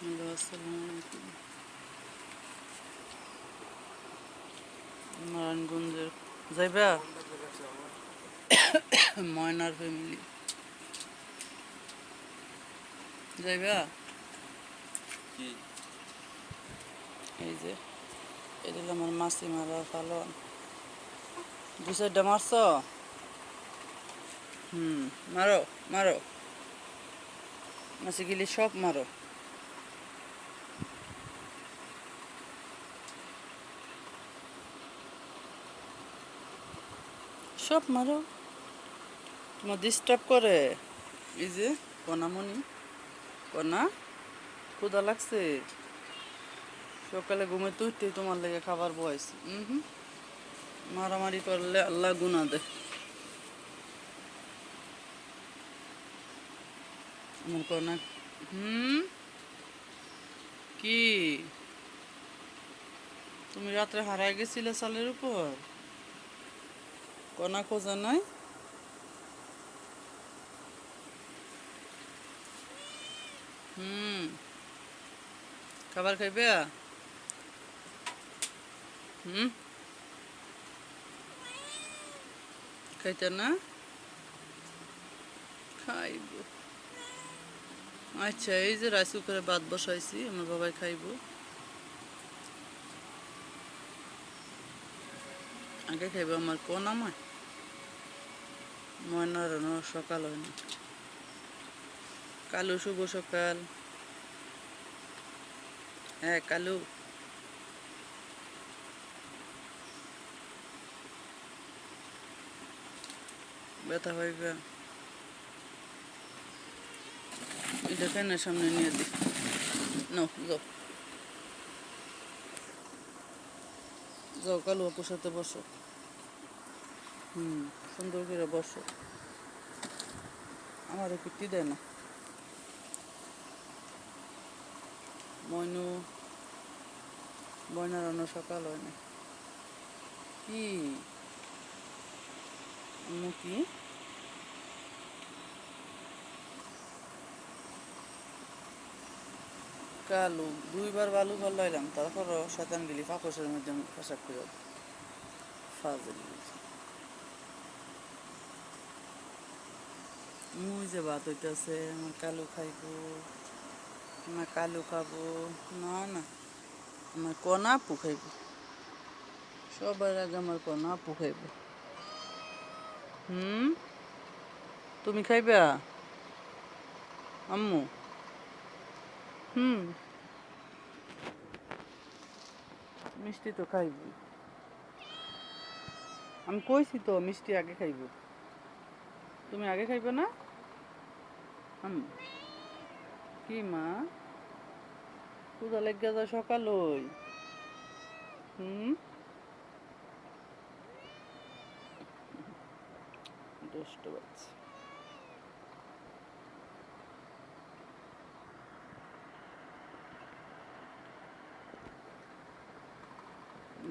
Hello, আসসালামু আলাইকুম। নারায়ণগঞ্জের যাইবা ময়নার ফ্যামিলি যাইবা। কি এই যে এটা হলো আমার মাসি মারা ফালন। দু সাইডটা মারছ। মারো মারো, মাসি গিলি সব মারো। সব মারো, তোমার ডিস্টার্ব করে। এই যে কনামণি, কনা ক্ষুধা লাগছে। সকালে ঘুমে তুইতে তোমার লেগে খাবার বয়স। মারামারি করলে আল্লাহ গুনাহ দেয়। আমার কনা কি তুমি রাত্রে হারায় গেছিলে চালের উপর? কনা খোঁজা নাই? হুম খাবার খাইবে? হুম খাইতে না? খাইব। আচ্ছা, এই যে রাইস কুকারে ভাত বসাইছি, আমার বাবাই খাইব। আগে খাইব আমার কনা মা। ময়নার সকাল হয় না। কালু শুভ সকাল। হ্যাঁ কালু, ব্যথা হইবে। এটা ফ্যানের সামনে নিয়ে দি। নাও যাও, যাও কালু আপুর সাথে বসো। সুন্দর করে বসো। আমারও পিটি দেয় না। ময়নু, ময়নার সকাল হয় না। কি আম্মু কি? কালু দুইবার বালু ফেলাইলাম, তারপরও শয়তান গেলি ফাঁকসের মধ্যে ফাঁসাক করে ফাজল। মুই যে ভাত হইতেছে, আমার কালু খাইব না? কালু খাবো না? না, আমার কনা আপু খাইব। সবার আগে আমার কনা আপু খাইব। হুম তুমি খাইবা আম্মু? হুম মিষ্টি তো খাইব। আমি কইছি তো মিষ্টি আগে খাইব। তুমি আগে খাইবে না? আম্মু কি মা, ক্ষুধা লেগে যায় সকাল হই। হুম দুষ্ট বাচ্চা।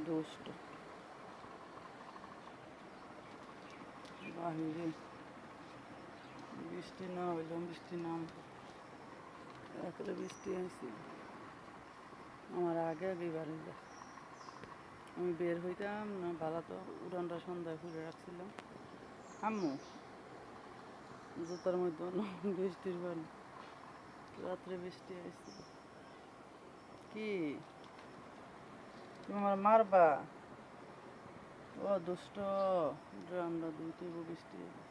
দুষ্ট বাহিরে বৃষ্টি না হইলাম, বৃষ্টি নামবো। একরে বৃষ্টি আইছিল, আমার আগে আগে বাড়ি যায়। আমি বের হইতাম না, ভালো তো উড়ানটা সন্ধ্যায় খুলে রাখছিলাম। আম্মু জুতার মধ্যে বৃষ্টির পানি, রাত্রে বৃষ্টি আইছিল। কি তুমি আমার মারবা? ও দুষ্ট, ড্রামটা দুইতে বৃষ্টি আইলে।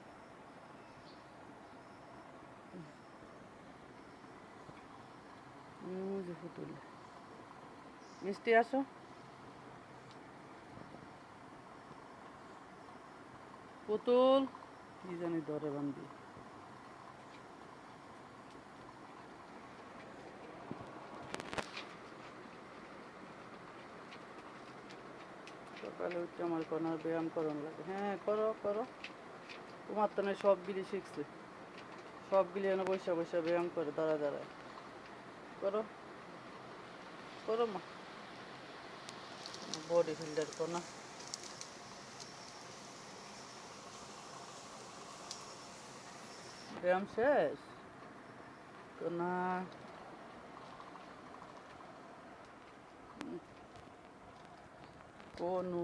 যে ফুটুল মিষ্টি আসো। পুতুল কি জানি ধরে বান্ধি। সকালে উঠতে আমার কোনার ব্যায়াম করন লাগে। হ্যাঁ করো করো, তোমার তো সব গিলি শিখছে। সব গিলি এনে বসে বসে ব্যায়াম করে দাঁড়ায় দাঁড়ায়। করো করো মা, বডি বিল্ডার কোনা। ব্যায়াম শেষ কোনা? কোনো